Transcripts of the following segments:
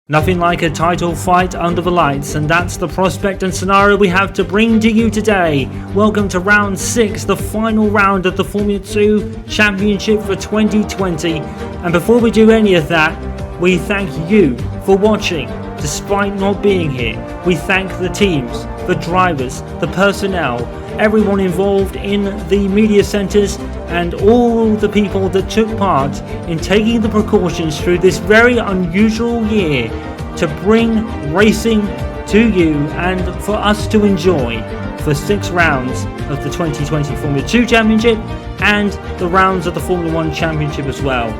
Nothing like a title fight under the lights, and that's the prospect and scenario we have to bring to you today. Welcome to round 6, the final round of the Formula 2 Championship for 2020. And before we do any of that, we thank you for watching, despite not being here. We thank the teams, the drivers, the personnel, everyone involved in the media centres, and all the people that took part in taking the precautions through this very unusual year to bring racing to you and for us to enjoy for 6 rounds of the 2020 Formula 2 Championship and the rounds of the Formula 1 Championship as well.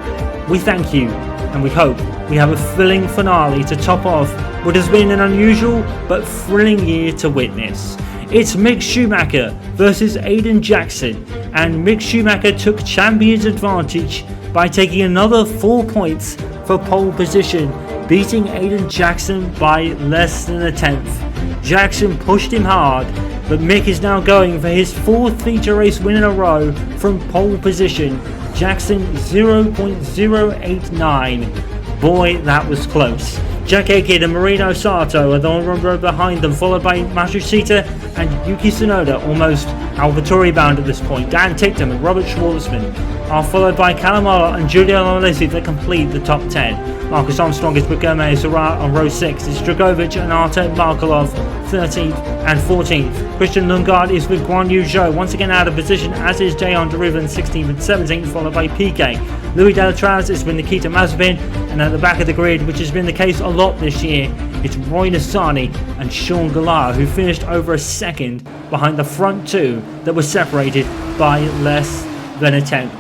We thank you, and we hope we have a thrilling finale to top off what has been an unusual but thrilling year to witness. It's Mick Schumacher versus Aiden Jackson, and Mick Schumacher took champion's advantage by taking another 4 points for pole position, beating Aiden Jackson by less than a tenth. Jackson pushed him hard, but Mick is now going for his 4th feature race win in a row from pole position. Jackson 0.089. Boy, that was close. Jack Aitken and Marino Sato are the one row behind them, followed by Matsushita and Yuki Tsunoda, almost AlphaTauri bound at this point. Dan Ticktum and Robert Shwartzman are followed by Callum Ilott and Giuliano Alessi that complete the top 10. Marcus Armstrong is with Gomez Zara on row 6. It's Dragovic and Artem Markelov 13th and 14th. Christian Lundgaard is with Guan Yu Zhou, once again out of position, as is Jayon Derivan 16th and 17th, followed by PK. Louis Delatraz is with Nikita Mazepin, and at the back of the grid, which has been the case a lot this year, it's Roy Nissany and Sean Gallard, who finished over a second behind the front two that were separated by less than a tenth.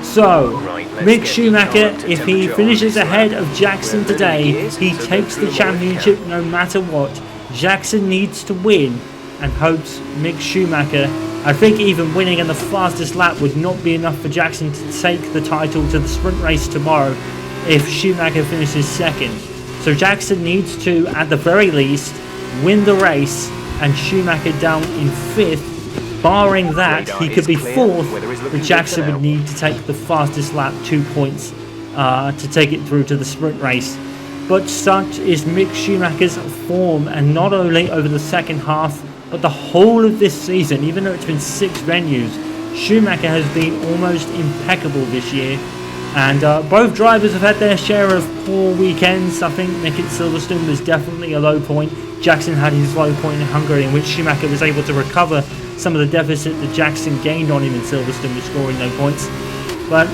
So, Mick Schumacher, if he finishes ahead of Jackson today, he takes the championship no matter what. Jackson needs to win and hopes Mick Schumacher, I think even winning in the fastest lap would not be enough for Jackson to take the title to the sprint race tomorrow if Schumacher finishes second. So Jackson needs to, at the very least, win the race and Schumacher down in 5th. Barring that, he could be 4th, but Jackson would need to take the fastest lap, 2 points, to take it through to the sprint race. But such is Mick Schumacher's form, and not only over the second half, but the whole of this season. Even though it's been 6 venues, Schumacher has been almost impeccable this year. And both drivers have had their share of poor weekends. I think Mick at Silverstone was definitely a low point. Jackson had his low point in Hungary, in which Schumacher was able to recover some of the deficit that Jackson gained on him in Silverstone with scoring no points. But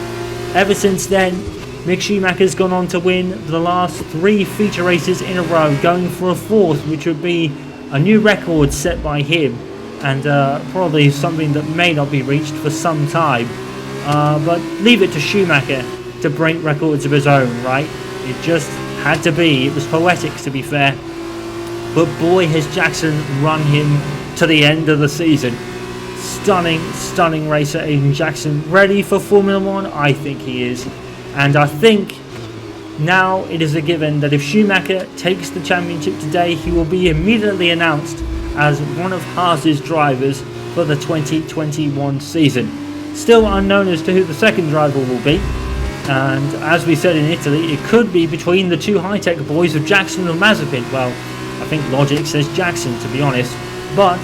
ever since then, Mick Schumacher's gone on to win the last 3 feature races in a row, going for a 4th, which would be a new record set by him, and probably something that may not be reached for some time. But leave it to Schumacher to break records of his own, right? It just had to be. It was poetic, to be fair. But boy, has Jackson run him to the end of the season. Stunning racer Aiden Jackson. Ready for Formula 1? I think he is. And I think now it is a given that if Schumacher takes the championship today, he will be immediately announced as one of Haas's drivers for the 2021 season. Still unknown as to who the second driver will be. And as we said in Italy, it could be between the 2 Hitech boys of Jackson and Mazepin. Well, I think logic says Jackson, to be honest. But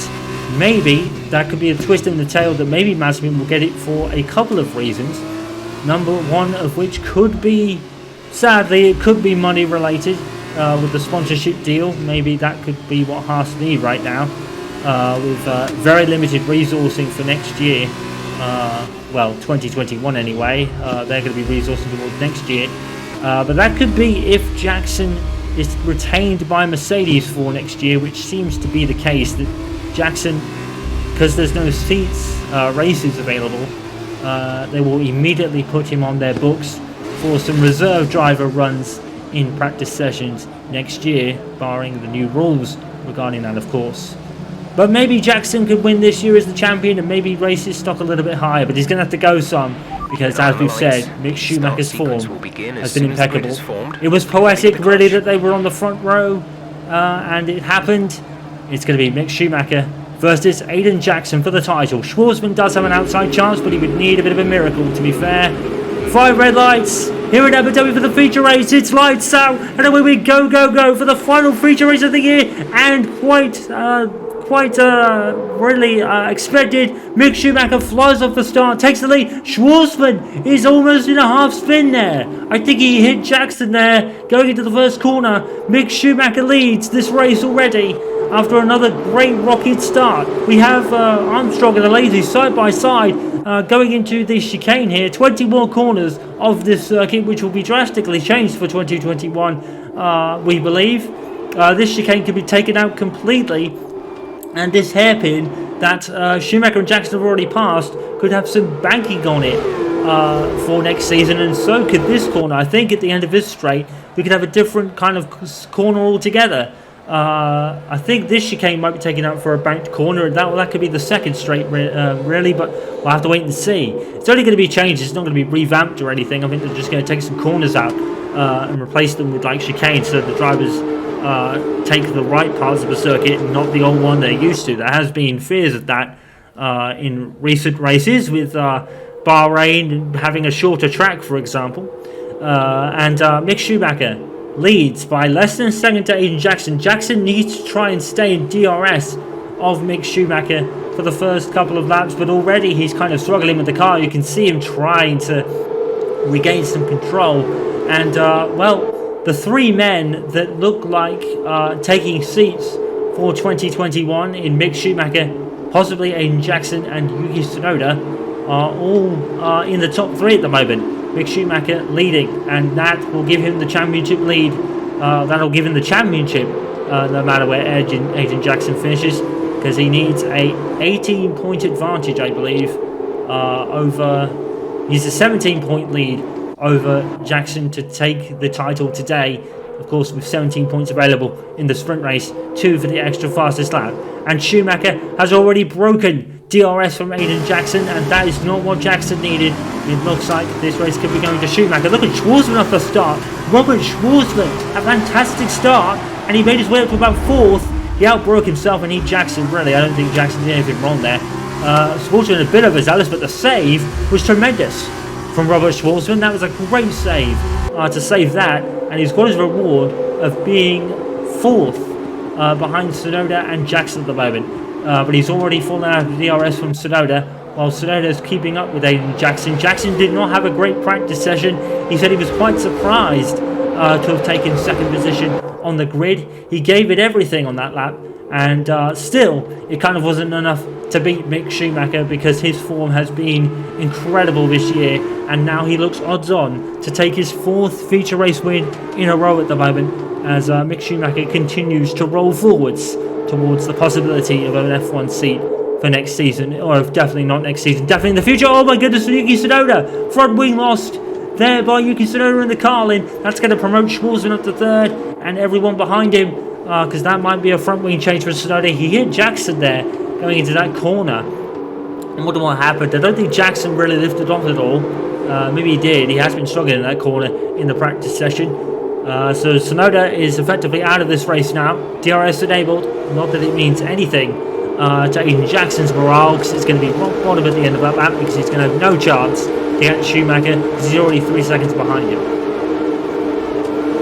maybe that could be a twist in the tail that maybe Mazepin will get it for a couple of reasons. Number one of which could be, sadly, it could be money related with the sponsorship deal. Maybe that could be what Haas need right now with very limited resourcing for next year. Well, 2021 anyway. They're going to be resourcing towards next year. But that could be if Jackson is retained by Mercedes for next year, which seems to be the case. That Jackson, because there's no seats, races available, they will immediately put him on their books for some reserve driver runs in practice sessions next year, barring the new rules regarding that, of course. But maybe Jackson could win this year as the champion and maybe race his stock a little bit higher, but he's going to have to go some because, as we've said, Mick Schumacher's form has been impeccable. It was poetic, really, that they were on the front row, and it happened. It's going to be Mick Schumacher versus Aiden Jackson for the title. Schwarzman does have an outside chance, but he would need a bit of a miracle, to be fair. 5 red lights, here in Abu Dhabi for the feature race. It's lights out, and away we go for the final feature race of the year, and quite really expected. Mick Schumacher flies off the start, takes the lead. Schwartzman is almost in a half spin there. I think he hit Jackson there going into the first corner. Mick Schumacher leads this race already after another great rocket start. We have Armstrong and Alesi side by side going into the chicane here. 20 more corners of this circuit, which will be drastically changed for 2021, we believe. This chicane can be taken out completely, and this hairpin that Schumacher and Jackson have already passed could have some banking on it for next season, and so could this corner. I think at the end of this straight we could have a different kind of corner altogether. I think this chicane might be taken out for a banked corner, and that could be the second straight really, but we'll have to wait and see. It's only going to be changed, it's not going to be revamped or anything. I think they're just going to take some corners out and replace them with like chicanes, so the drivers take the right parts of the circuit and not the old one they're used to. There has been fears of that in recent races, with Bahrain having a shorter track, for example. And Mick Schumacher leads by less than a second to Aiden Jackson. Jackson needs to try and stay in DRS of Mick Schumacher for the first couple of laps, but already he's kind of struggling with the car. You can see him trying to regain some control, and well, the three men that look like taking seats for 2021 in Mick Schumacher, possibly Aiden Jackson and Yuki Tsunoda, are all in the top three at the moment. Mick Schumacher leading, and that will give him the championship lead. That'll give him the championship no matter where Aiden Jackson finishes, because he needs a 18-point advantage, I believe, over. He's a 17-point lead over Jackson to take the title today. Of course, with 17 points available in the sprint race, 2 for the extra fastest lap. And Schumacher has already broken DRS from Aiden Jackson, and that is not what Jackson needed. It looks like this race could be going to Schumacher. Look at Schwartzman off the start. Robert Schwartzman, a fantastic start, and he made his way up to about 4th. He outbroke himself and hit Jackson. Really, I don't think Jackson did anything wrong there. Schwartzman a bit overzealous, but the save was tremendous from Robert Schwartzman. That was a great save to save that, and he's got his reward of being 4th behind Tsunoda and Jackson at the moment. But he's already fallen out of DRS from Tsunoda, while Tsunoda is keeping up with Aiden Jackson. Jackson did not have a great practice session. He said he was quite surprised to have taken second position on the grid. He gave it everything on that lap, and still it kind of wasn't enough to beat Mick Schumacher, because his form has been incredible this year, and now he looks odds on to take his 4th feature race win in a row at the moment, as Mick Schumacher continues to roll forwards towards the possibility of an F1 seat for next season, or definitely not next season, definitely in the future. Oh my goodness, Yuki Tsunoda, front wing lost there by Yuki Tsunoda in the Carlin. That's going to promote Schwartzman up to 3rd, and everyone behind him, because that might be a front wing change for Tsunoda. He hit Jackson there going into that corner. I wonder what happened. I don't think Jackson really lifted off at all. Maybe he did. He has been struggling in that corner in the practice session. So Tsunoda is effectively out of this race now. DRS enabled. Not that it means anything to Aiden Jackson's morale, because it's going to be rock bottom at the end of that lap, because he's going to have no chance to get Schumacher, because he's already 3 seconds behind him.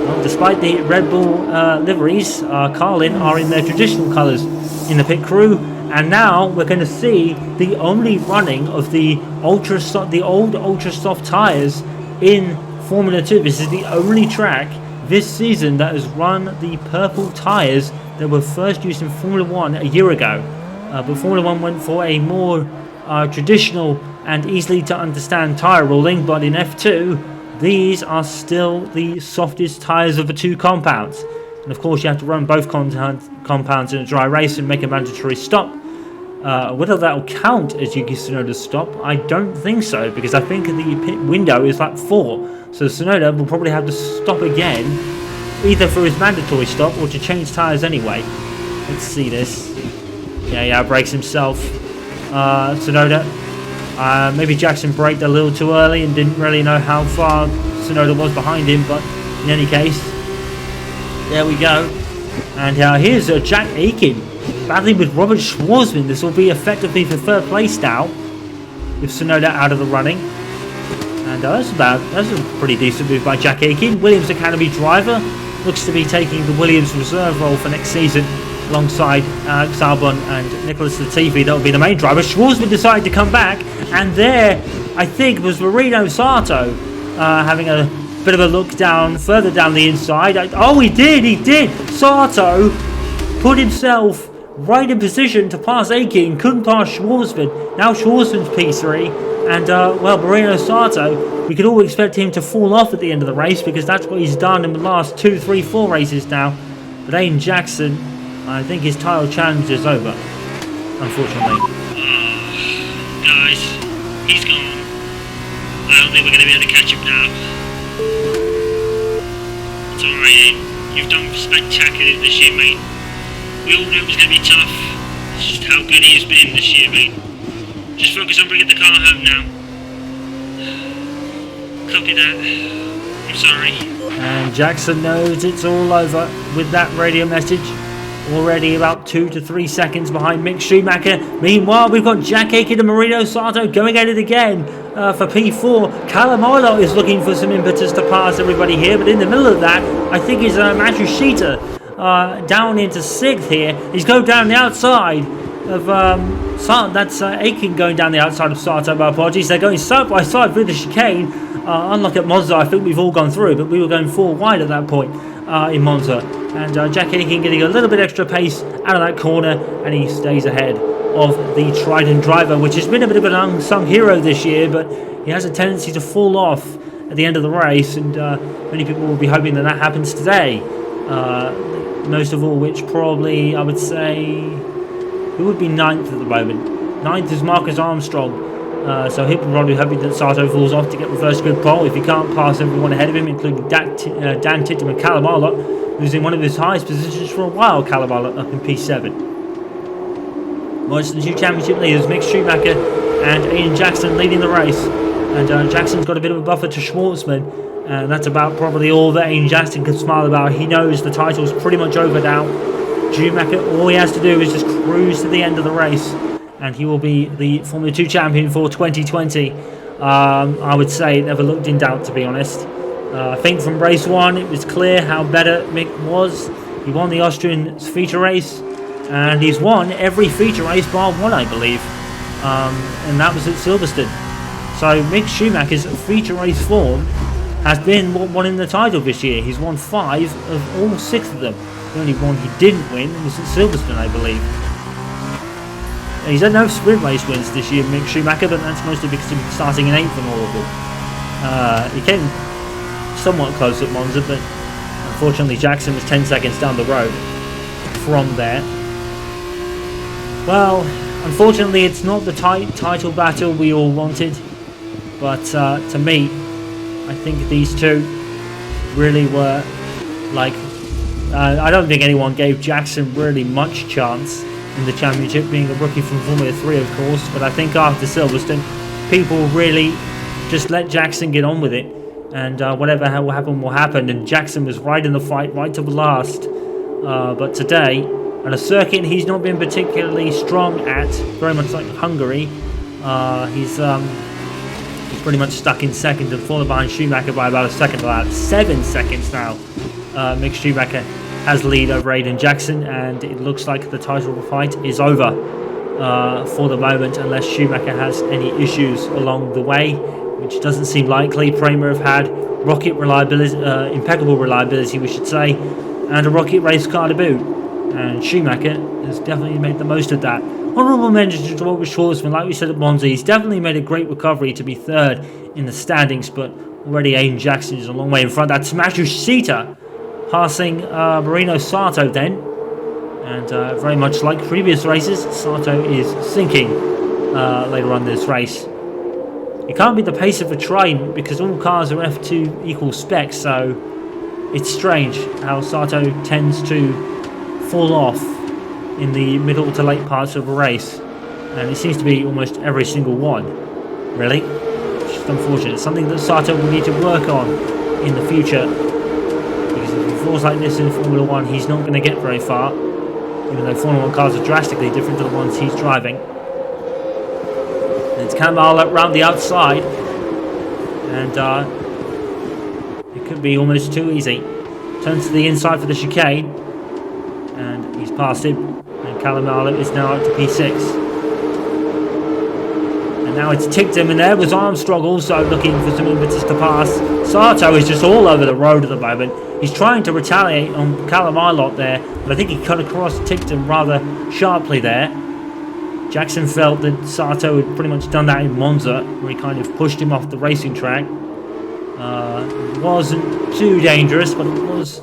Well, despite the Red Bull liveries, Carlin are in their traditional colours in the pit crew. And now we're going to see the only running of the old ultra soft tyres in Formula 2. This is the only track this season that has run the purple tyres that were first used in Formula 1 a year ago. But Formula 1 went for a more traditional and easily to understand tyre ruling, but in F2 these are still the softest tyres of the two compounds. And of course you have to run both compounds in a dry race and make a mandatory stop. Whether that will count as Yuki Tsunoda's stop, I don't think so, because I think the pit window is like 4. So Tsunoda will probably have to stop again, either for his mandatory stop or to change tyres anyway. Let's see this. Yeah, brakes himself. Tsunoda. Maybe Jackson braked a little too early and didn't really know how far Tsunoda was behind him, but in any case, there we go. And here's Jack Aiken battling with Robert Schwartzman. This will be effectively for 3rd place now, with Tsunoda out of the running. And that's a pretty decent move by Jack Aitken. Williams Academy driver, looks to be taking the Williams reserve role for next season alongside Alex Albon and Nicholas Latifi. That will be the main driver. Schwartzman decided to come back, and there I think was Marino Sato having a bit of a look down, further down the inside. Oh, he did! Sato put himself right in position to pass Aitken, couldn't pass Schwartzman. Now Schwartzman's P3. And, well, Marino Sato, we could all expect him to fall off at the end of the race because that's what he's done in the last 2, 3, 4 races now. But Aiden Jackson, I think his title challenge is over, unfortunately. Guys, he's gone. I don't think we're going to be able to catch him now. It's alright, Aiden. You've done spectacular this year, mate. We all knew it was going to be tough. It's just how good he has been this year, mate. Just focus on bringing the car home now. Copy that. I'm sorry. And Jackson knows it's all over with that radio message. Already about 2 to 3 seconds behind Mick Schumacher. Meanwhile, we've got Jack Aitken and Marino Sato going at it again for P4. Callum Ilott is looking for some impetus to pass everybody here, but in the middle of that, I think is Matsushita down into 6th here. He's going down the outside of that's Aitken going down the outside of Sato. My apologies. They're going side by side through the chicane. Unlike at Monza, I think we've all gone through, but we were going 4 wide at that point in Monza. And Jack Aitken getting a little bit extra pace out of that corner, and he stays ahead of the Trident driver, which has been a bit of an unsung hero this year, but he has a tendency to fall off at the end of the race, and many people will be hoping that that happens today. Most of all, which probably, I would say, who would be 9th at the moment? 9th is Marcus Armstrong. So he'll probably be hoping that Sato falls off to get the first good pole. If he can't pass everyone ahead of him, including Dan Tittum and Callum Ilott, who's in one of his highest positions for a while, Callum Ilott up in P7. Well, it's the 2 championship leaders, Mick Schumacher and Aiden Jackson leading the race. And Jackson's got a bit of a buffer to Schwartzman. And that's about probably all that Aiden Jackson can smile about. He knows the title's pretty much over now. Schumacher, all he has to do is just cruise to the end of the race, and he will be the Formula 2 champion for 2020. I would say it never looked in doubt, to be honest. I think from race 1 it was clear how better Mick was. He won the Austrian feature race, and he's won every feature race bar 1, I believe, and that was at Silverstone. So Mick Schumacher's feature race form has been what won him the title this year. He's won 5 of all 6 of them. The only one he didn't win was at Silverstone, I believe. He's had no sprint race wins this year, Mick Schumacher, but that's mostly because he was starting in 8th in all of them. He came somewhat close at Monza, but unfortunately Jackson was 10 seconds down the road from there. Well, unfortunately it's not the title battle we all wanted, but to me, I think these two really were like... I don't think anyone gave Jackson really much chance in the championship, being a rookie from Formula 3, of course, but I think after Silverstone, people really just let Jackson get on with it, and whatever will happen will happen, and Jackson was right in the fight, right to the last. But today, on a circuit he's not been particularly strong at, very much like Hungary, he's pretty much stuck in 2nd and fallen behind Schumacher by about a second, about 7 seconds now. Mick Schumacher has lead over Aiden Jackson, and it looks like the title fight is over for the moment, unless Schumacher has any issues along the way, which doesn't seem likely. Prema have had rocket reliability, impeccable reliability, we should say, and a rocket race car to boot, and Schumacher has definitely made the most of that. Honourable mention to Robert Schwartzman, like we said at Monza, he's definitely made a great recovery to be 3rd in the standings, but already Aiden Jackson is a long way in front. That's Matsushita passing Marino Sato then, and very much like previous races, Sato is sinking later on in this race. It can't be the pace of a train because all cars are F2 equal specs, so it's strange how Sato tends to fall off in the middle to late parts of a race, and it seems to be almost every single one, really. It's just unfortunate. It's something that Sato will need to work on in the future, because if he falls like this in Formula 1, he's not going to get very far, even though Formula 1 cars are drastically different to the ones he's driving. And it's Callum Ilott round the outside. And it could be almost too easy. Turns to the inside for the chicane. And he's passed him. And Callum Ilott is now up to P6. And now it's Ticktum, and there was Armstrong also looking for some impetus to pass. Sato is just all over the road at the moment. He's trying to retaliate on Callum Ilott there, but I think he cut across Ticktum rather sharply there. Jackson felt that Sato had pretty much done that in Monza, where he kind of pushed him off the racing track. It wasn't too dangerous, but it was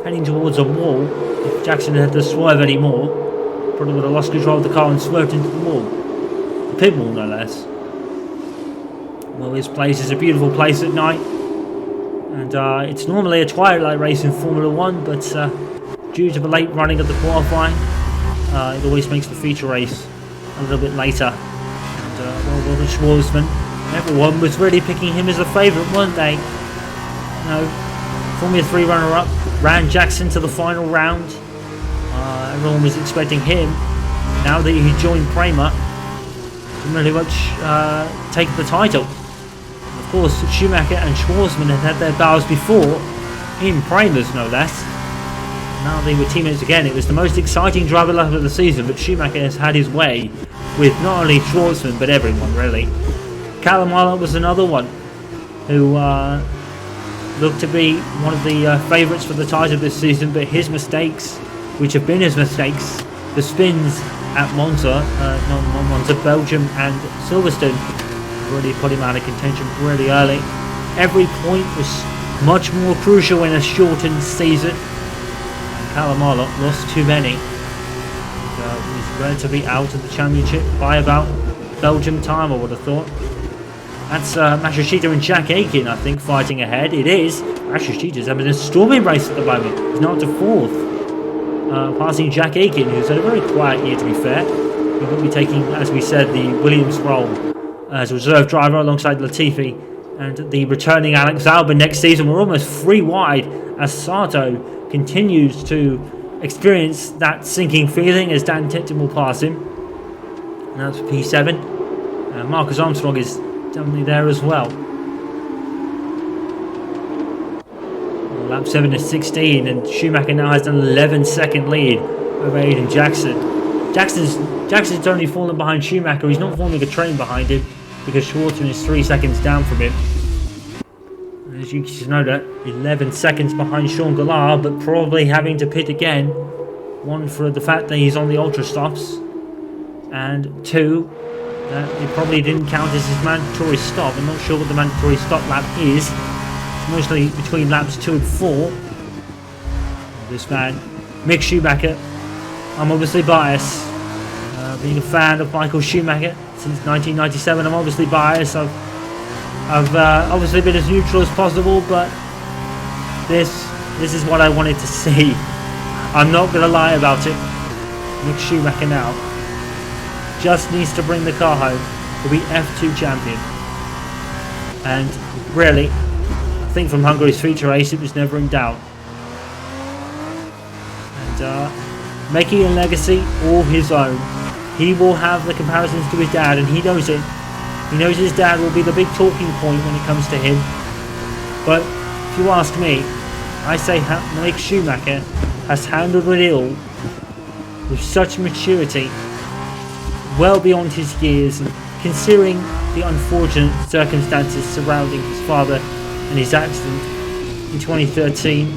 heading towards a wall. If Jackson had to swerve anymore, probably would have lost control of the car and swerved into the wall. The pit wall, no less. Well, this place is a beautiful place at night. And it's normally a twilight race in Formula 1, but due to the late running of the qualifying, it always makes the feature race a little bit later. And well, the Shwartzman, everyone was really picking him as a favourite, weren't they? Formula 3 runner-up ran Jackson to the final round. Everyone was expecting him. Now that he joined Prema, to really much take the title. Of course, Schumacher and Shwartzman had their battles before, in Prema's no less. Now they were teammates again. It was the most exciting driver lap of the season, but Schumacher has had his way with not only Shwartzman but everyone really. Callum Ilott was another one who looked to be one of the favourites for the title this season, but his mistakes, which have been his mistakes, the spins at Monza, not Monza, Belgium and Silverstone, really put him out of contention really early. Every point was much more crucial in a shortened season. Callum Ilott lost too many. He's relatively out of the championship by about Belgium time, I would have thought. That's Matsushita and Jack Aitken, I think, fighting ahead. It is. Matsushita's having a storming race at the moment. He's now to 4th. Passing Jack Aitken, who's had a very quiet year, to be fair. He will be taking, as we said, the Williams role as a reserve driver alongside Latifi and the returning Alex Albon next season. We're almost 3 wide as Sato continues to experience that sinking feeling as Dan Ticktum will pass him. And that's P7. Marcus Armstrong is definitely there as well. Lap 7 is 16, and Schumacher now has an 11-second lead over Aiden Jackson. Jackson's only fallen behind Schumacher. He's not forming a train behind him because Shwartzman is 3 seconds down from him. And as Yuki Tsunoda, 11 seconds behind Sean Gallard, but probably having to pit again. 1 for the fact that he's on the ultra stops, and 2 that it probably didn't count as his mandatory stop. I'm not sure what the mandatory stop lap is. It's mostly between laps 2 and 4. This man, Mick Schumacher. I'm obviously biased. Being a fan of Michael Schumacher since 1997, I'm obviously biased. I've obviously been as neutral as possible, but this is what I wanted to see. I'm not going to lie about it. Mick Schumacher now just needs to bring the car home to be F2 champion. And really, I think from Hungary's feature race, it was never in doubt. And making a legacy all his own. He will have the comparisons to his dad, and he knows it. He knows his dad will be the big talking point when it comes to him. But if you ask me, I say Mick Schumacher has handled it all with such maturity, well beyond his years, and considering the unfortunate circumstances surrounding his father and his accident in 2013,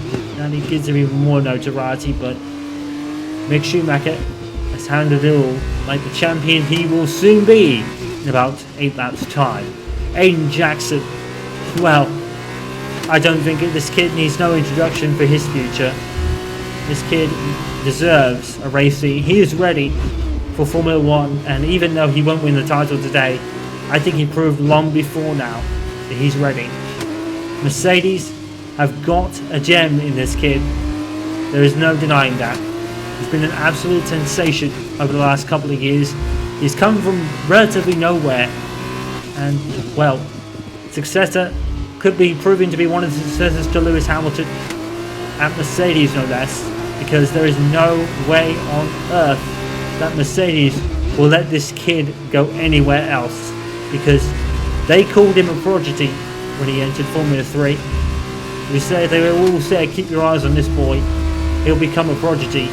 and it gives him even more notoriety. But Mick Schumacher has handled it all like the champion he will soon be in about 8 laps time. Aiden Jackson, well, I don't think this kid needs no introduction for his future. This kid deserves a race seat. He is ready for Formula 1, and even though he won't win the title today, I think he proved long before now that he's ready. Mercedes have got a gem in this kid. There is no denying that. He's been an absolute sensation over the last couple of years. He's come from relatively nowhere, and well, successor could be proving to be one of the successors to Lewis Hamilton at Mercedes, no less, because there is no way on earth that Mercedes will let this kid go anywhere else, because they called him a prodigy when he entered Formula 3. We said they were all said, keep your eyes on this boy. He'll become a prodigy.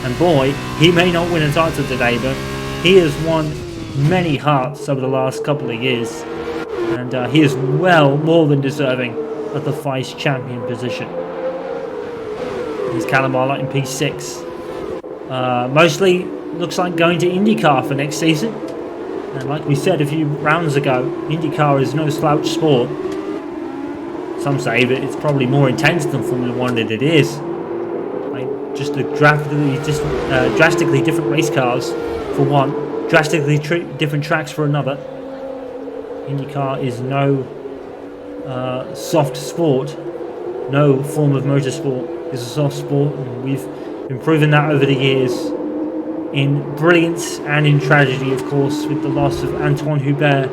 And boy, he may not win a title today, but he has won many hearts over the last couple of years. And he is well more than deserving of the vice champion position. Here's Callum Ilott in P6. Mostly looks like going to IndyCar for next season. And like we said a few rounds ago, IndyCar is no slouch sport. Some say that it's probably more intense than Formula 1 that it is. Like just the drastically different race cars for one, drastically different tracks for another. IndyCar is no soft sport. No form of motorsport is a soft sport, and we've been proving that over the years in brilliance and in tragedy, of course, with the loss of Antoine Hubert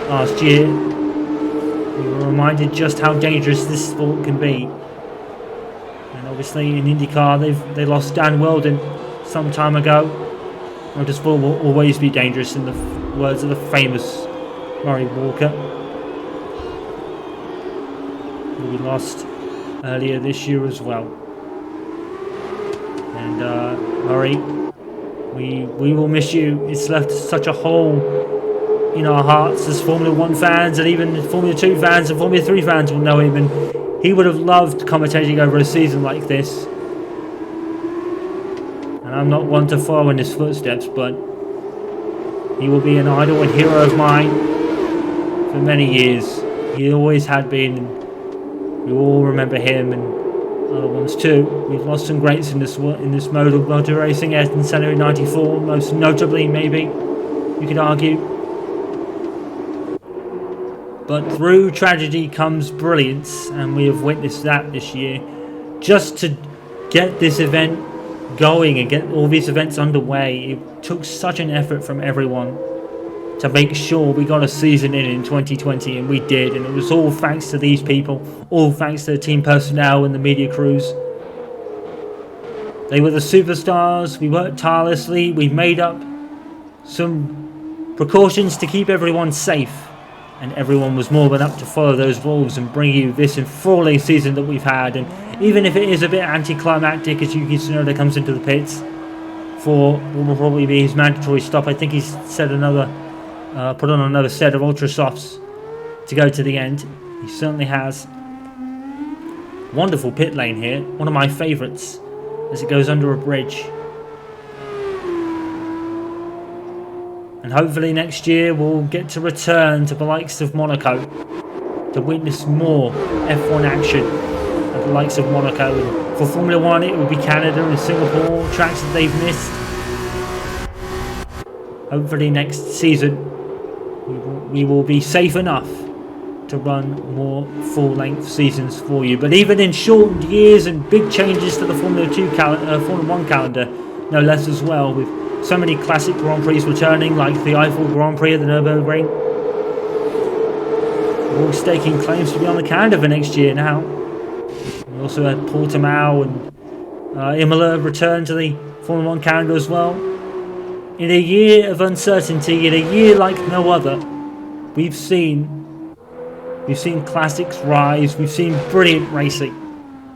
last year. We were reminded just how dangerous this sport can be. And obviously in IndyCar they lost Dan Weldon some time ago. Motorsport will always be dangerous, in the words of the famous Murray Walker, who we lost earlier this year as well. And Murray, we will miss you. It's left such a hole in our hearts as Formula 1 fans, and even Formula 2 fans and Formula 3 fans will know him, and he would have loved commentating over a season like this. And I'm not one to follow in his footsteps, but he will be an idol and hero of mine for many years. He always had been, and we all remember him and other ones too. We've lost some greats in this mode of motor racing. Ayrton Senna in '94, most notably, maybe you could argue. But through tragedy comes brilliance, and we have witnessed that this year. Just to get this event going and get all these events underway, it took such an effort from everyone to make sure we got a season in 2020, and we did, and it was all thanks to these people, all thanks to the team personnel and the media crews. They were the superstars. We worked tirelessly. We made up some precautions to keep everyone safe, and everyone was more than up to follow those rules and bring you this enthralling season that we've had. And even if it is a bit anticlimactic as Yuki Tsunoda comes into the pits for what will probably be his mandatory stop, I think he's said put on another set of ultra softs to go to the end. He certainly has. Wonderful pit lane here, one of my favourites, as it goes under a bridge. And hopefully next year we'll get to return to the likes of Monaco to witness more F1 action at the likes of Monaco. And for Formula 1 it will be Canada and Singapore, tracks that they've missed. Hopefully next season we will be safe enough to run more full-length seasons for you. But even in shortened years and big changes to the Formula 1 calendar, no less as well, with so many classic Grand Prix returning, like the Eiffel Grand Prix at the Nürburgring. We're all staking claims to be on the calendar for next year now. We also had Portimao and Imola return to the Formula 1 calendar as well. In a year of uncertainty, in a year like no other, we've seen classics rise, we've seen brilliant racing.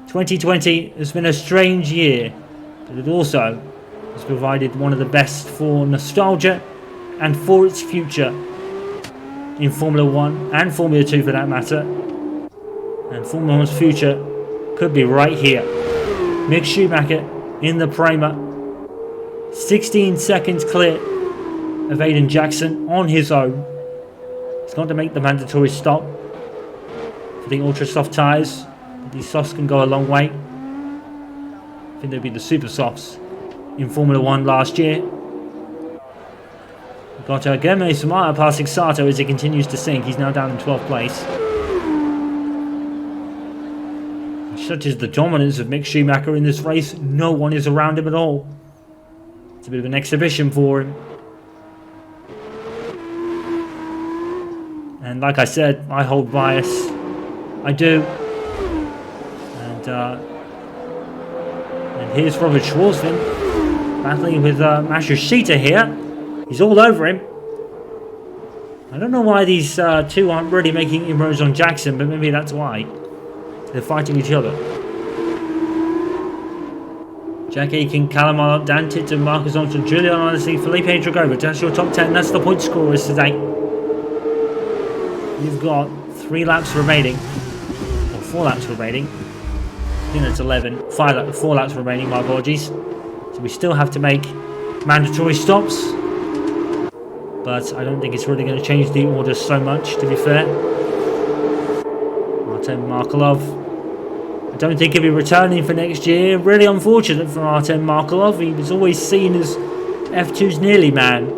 2020 has been a strange year, but it also has provided one of the best for nostalgia and for its future in Formula 1 and Formula 2 for that matter. And Formula 1's future could be right here. Mick Schumacher in the Prema, 16 seconds clear of Aiden Jackson on his own. He's got to make the mandatory stop for the ultra soft tyres. These softs can go a long way. I think they'll be the super softs in Formula 1 last year. We've got Guillermo Samara passing Sato as he continues to sink. He's now down in 12th place. Such is the dominance of Mick Schumacher in this race, no one is around him at all. It's a bit of an exhibition for him. And like I said, I hold bias. I do. And here's Robert Shwartzman battling with Masushita here. He's all over him. I don't know why these two aren't really making inroads on Jackson, but maybe that's why. They're fighting each other. Jack Aiken, Callum Ilott, Dan Titton, Marcus Armstrong, Julian Honesty, Felipe Dragova. That's your top 10. That's the point scorers today. You've got 3 laps remaining. Or 4 laps remaining. I think it's 11. 4 laps remaining, my apologies. So we still have to make mandatory stops. But I don't think it's really going to change the order so much, to be fair. Artem Markelov. I don't think he'll be returning for next year. Really unfortunate for Artem Markelov. He was always seen as F2's nearly man.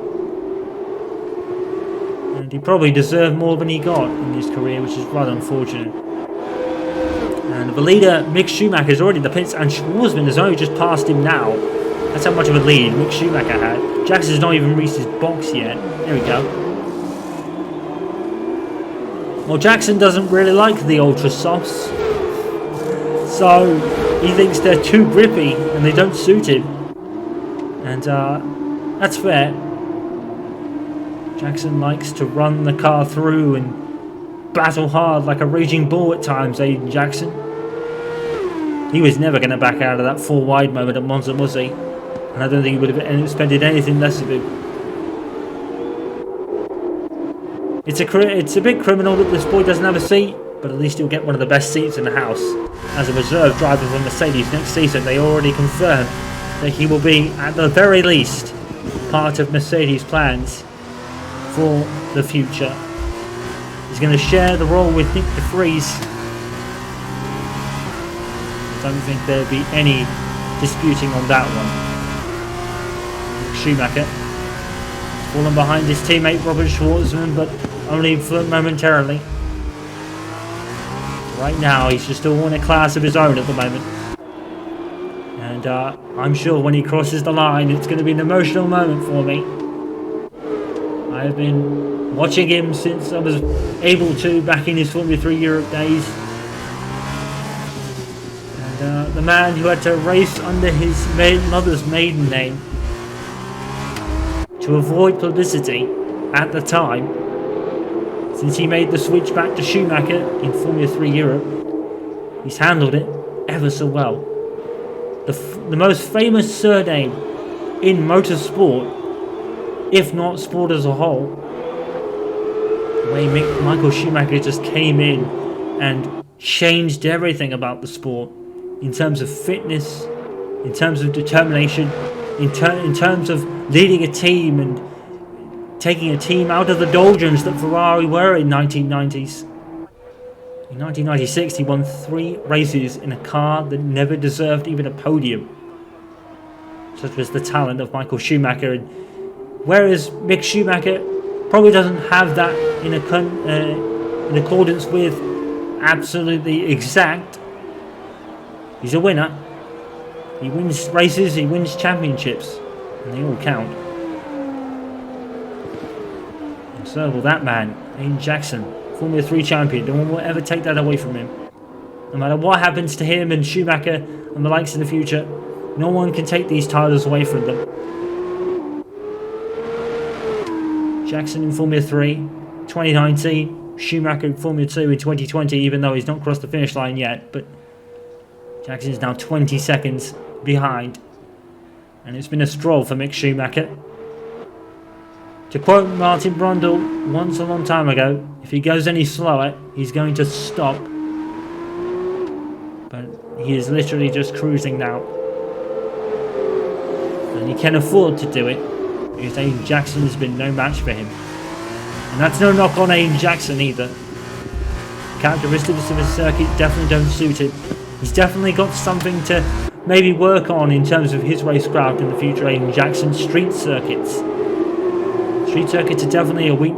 And he probably deserved more than he got in his career, which is rather unfortunate. And the leader, Mick Schumacher, is already in the pits, and Shwartzman has only just passed him now. That's how much of a lead Mick Schumacher had. Jackson's not even reached his box yet. There we go. Well, Jackson doesn't really like the Ultra Softs. So he thinks they're too grippy and they don't suit him. And that's fair. Jackson likes to run the car through and battle hard like a raging bull at times, Aiden Jackson. He was never going to back out of that 4 wide moment at Monza, was he? And I don't think he would have expected anything less of him. It's a bit criminal that this boy doesn't have a seat, but at least he'll get one of the best seats in the house. As a reserve driver for Mercedes next season, they already confirmed that he will be, at the very least, part of Mercedes' plans for the future. He's going to share the role with Nick de Vries. I don't think there'll be any disputing on that one. Schumacher fallen behind his teammate Robert Shwartzman, but only for momentarily. Right now, he's just all in a class of his own at the moment. And I'm sure when he crosses the line, it's going to be an emotional moment for me. I have been watching him since I was able to back in his Formula 3 Europe days. And the man who had to race under his mother's maiden name to avoid publicity at the time, since he made the switch back to Schumacher in Formula 3 Europe, he's handled it ever so well. The most famous surname in motorsport, if not sport as a whole, the way Michael Schumacher just came in and changed everything about the sport in terms of fitness, in terms of determination, in terms of leading a team and taking a team out of the doldrums that Ferrari were in 1990s. In 1996, he won 3 races in a car that never deserved even a podium. Such was the talent of Michael Schumacher. And whereas Mick Schumacher probably doesn't have that in accordance with absolutely exact, he's a winner. He wins races, he wins championships, and they all count. And so will that man, Aiden Jackson, Formula 3 champion. No one will ever take that away from him. No matter what happens to him and Schumacher and the likes in the future, no one can take these titles away from them. Jackson in Formula 3, 2019, Schumacher in Formula 2 in 2020, even though he's not crossed the finish line yet, but Jackson is now 20 seconds behind, and it's been a stroll for Mick Schumacher. To quote Martin Brundle once a long time ago, if he goes any slower, he's going to stop. But he is literally just cruising now. And he can afford to do it, because Aiden Jackson has been no match for him. And that's no knock on Aiden Jackson either. Characteristics of his circuit definitely don't suit him. He's definitely got something to maybe work on in terms of his racecraft in the future. Aiden Jackson, street circuits. Street circuits are definitely a weak,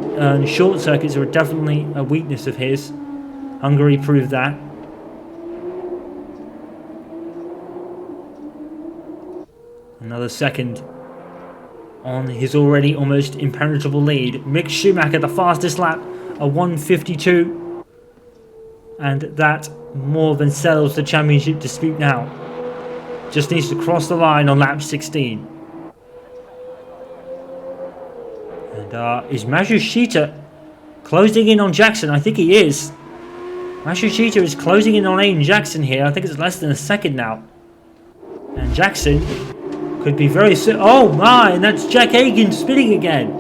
short circuits are definitely a weakness of his. Hungary proved that. Another second on his already almost impenetrable lead. Mick Schumacher, the fastest lap, a 1:52. And that more than settles the championship dispute now. Just needs to cross the line on lap 16. And is Matsushita closing in on Jackson. I think he is. Matsushita is closing in on Aiden Jackson here. I think it's less than a second now. And Jackson could be very soon. Oh my, and that's Jack Aitken spinning again.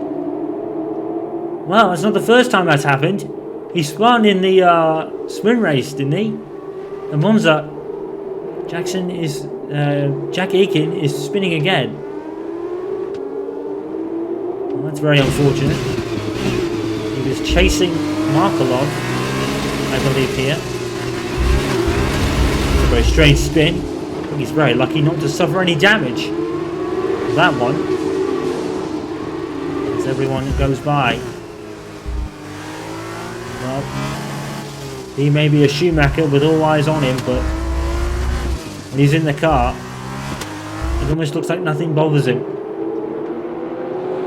Well, that's not the first time that's happened. He spun in the sprint race, didn't he? And Monza, Jack Aitken is spinning again. Well, that's very unfortunate. He was chasing Markelov, I believe here. It's a very strange spin. I think he's very lucky not to suffer any damage. That one. As everyone goes by. Well, he may be a Schumacher with all eyes on him, but when he's in the car, it almost looks like nothing bothers him.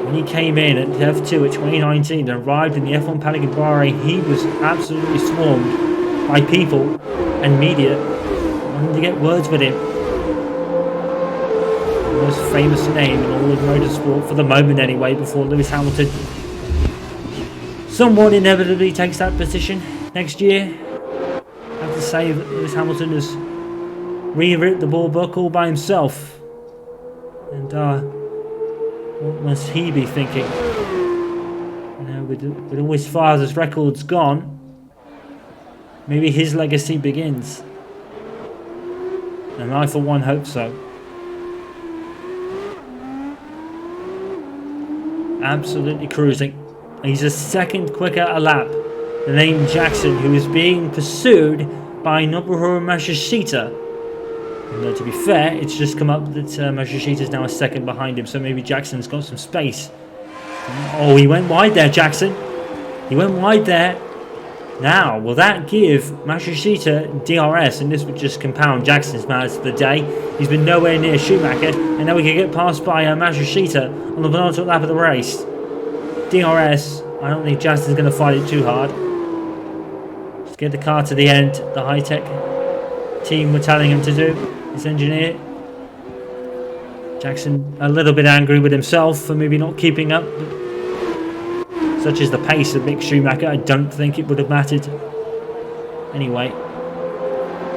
When he came in at F2 at 2019 and arrived in the F1 paddock in Bahrain, he was absolutely swarmed by people and media wanting to get words with him. The most famous name in all of motorsport, for the moment anyway, before Lewis Hamilton somewhat inevitably takes that position next year. I have to say that Lewis Hamilton has rewritten the ball book all by himself. And what must he be thinking? You know, with all his father's records gone, maybe his legacy begins. And I for one hope so. Absolutely cruising. He's a second quicker a lap than Aiden Jackson, who is being pursued by Nobuhiro Matsushita. Though to be fair, it's just come up that Matsushita is now a second behind him, so maybe Jackson's got some space. Oh, he went wide there, Jackson. He went wide there. Now, will that give Matsushita DRS, and this would just compound Jackson's matters for the day. He's been nowhere near Schumacher, and now we can get passed by Matsushita on the penultimate lap of the race. DRS, I don't think Jackson's going to fight it too hard. Just get the car to the end. The Hitech team were telling him to do. His engineer. Jackson a little bit angry with himself for maybe not keeping up. Such is the pace of Mick Schumacher, I don't think it would have mattered. Anyway,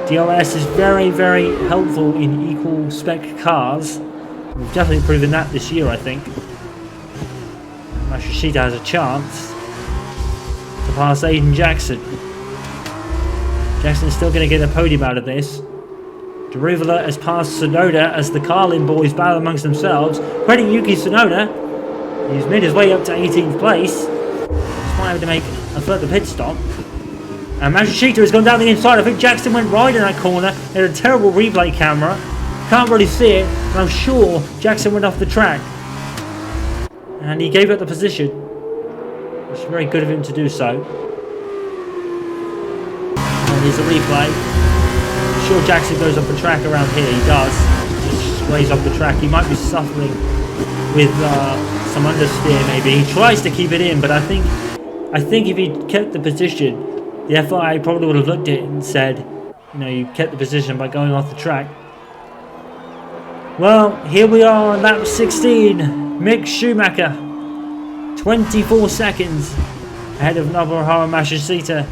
DRS is very, very helpful in equal spec cars. We've definitely proven that this year, I think. Matsushita has a chance to pass Aiden Jackson. Jackson's still going to get a podium out of this. Derivula has passed Tsunoda as the Carlin boys battle amongst themselves. Credit Yuki Tsunoda. He's made his way up to 18th place. Despite having to make a further pit stop. And Matsushita has gone down the inside. I think Jackson went right in that corner. They had a terrible replay camera. Can't really see it, but I'm sure Jackson went off the track. And he gave up the position. It's very good of him to do so. And here's a replay. I'm sure Jackson goes off the track around here. He does. Just sways off the track. He might be suffering with some understeer maybe. He tries to keep it in, but I think if he kept the position, the FIA probably would have looked at it and said, you know, you kept the position by going off the track. Well, here we are on lap 16. Mick Schumacher, 24 seconds ahead of Nobuhiro Matsushita.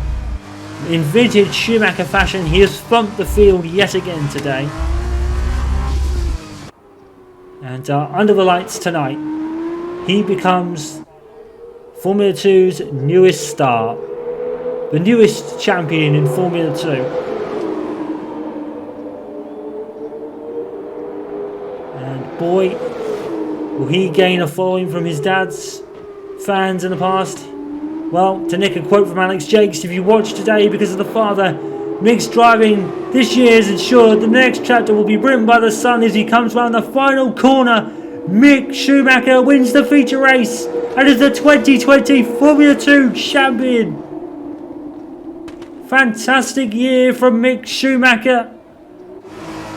In vintage Schumacher fashion, he has thumped the field yet again today. And under the lights tonight, he becomes Formula 2's newest star. The newest champion in Formula 2. And boy, will he gain a following from his dad's fans in the past? Well, to nick a quote from Alex Jakes, if you watch today because of the father, Mick's driving this year has ensured the next chapter will be written by the son as he comes round the final corner. Mick Schumacher wins the feature race and is the 2020 Formula 2 champion. Fantastic year from Mick Schumacher.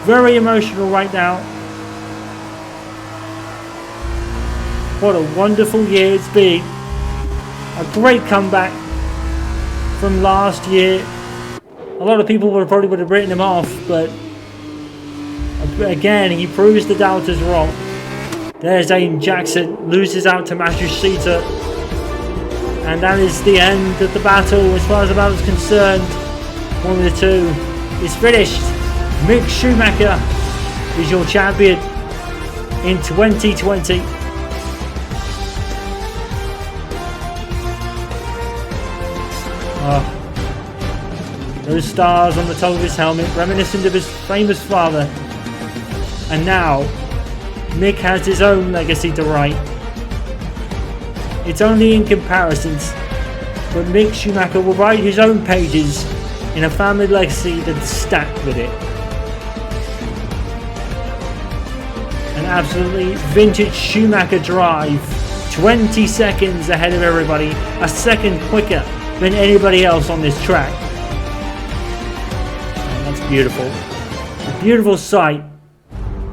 Very emotional right now. What a wonderful year it's been. A great comeback from last year. A lot of people probably would have written him off, but again, he proves the doubters wrong. There's Aiden Jackson, loses out to Matsushita. And that is the end of the battle as far as the battle is concerned. Formula 2 is finished. Mick Schumacher is your champion in 2020. Those stars on the top of his helmet, reminiscent of his famous father. And now, Mick has his own legacy to write. It's only in comparisons, but Mick Schumacher will write his own pages in a family legacy that's stacked with it. An absolutely vintage Schumacher drive, 20 seconds ahead of everybody, a second quicker than anybody else on this track. And that's beautiful. A beautiful sight,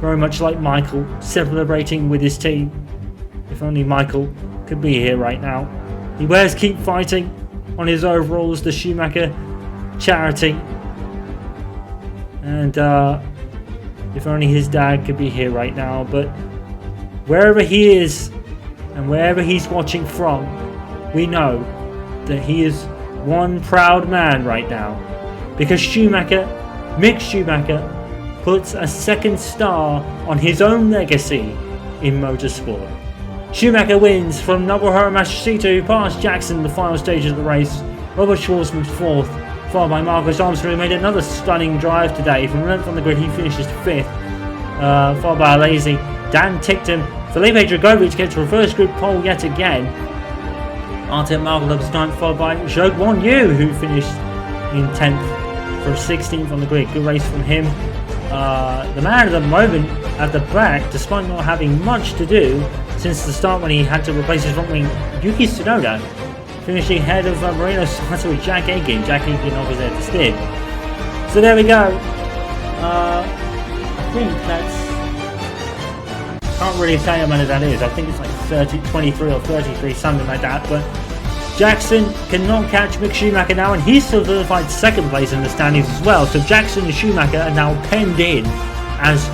very much like Michael celebrating with his team. If only Michael could be here right now. He wears Keep Fighting on his overalls, the Schumacher charity. And if only his dad could be here right now. But wherever he is and wherever he's watching from, we know that he is one proud man right now. Because Schumacher, Mick Schumacher, puts a second star on his own legacy in motorsport. Schumacher wins from Nobuhiro Matsushita, who passed Jackson in the final stages of the race. Robert Schwartzman fourth, followed by Marcus Armstrong, who made another stunning drive today. From 11th on the grid, he finishes 5th, followed by a lazy Dan Tickton. Felipe Dragovic gets reverse grid pole yet again. Artem Markov was 9th, followed by Zhou Guanyu, who finished in 10th from 16th on the grid. Good race from him. The man at the moment at the back, despite not having much to do since the start when he had to replace his front wing, Yuki Tsunoda, finishing ahead of Marino Sato with Jack Aitken. Jack Aitken obviously there to steer. So there we go. I think that's... can't really say how many that is. I think it's like 23 or 33, something like that. But Jackson cannot catch Mick Schumacher now, and he's still solidified second place in the standings as well. So Jackson and Schumacher are now penned in as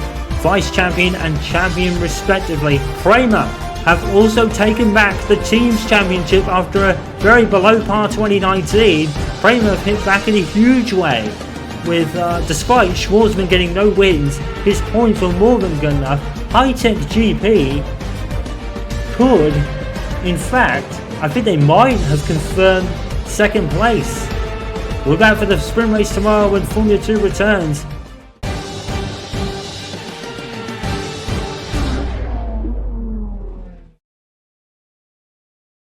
vice champion and champion respectively. Prema have also taken back the team's championship after a very below par 2019. Prema have hit back in a huge way, with despite Schwartzman getting no wins, his points were more than good enough. Hitech GP could, in fact, I think they might have confirmed second place. Look out for the sprint race tomorrow when Formula 2 returns.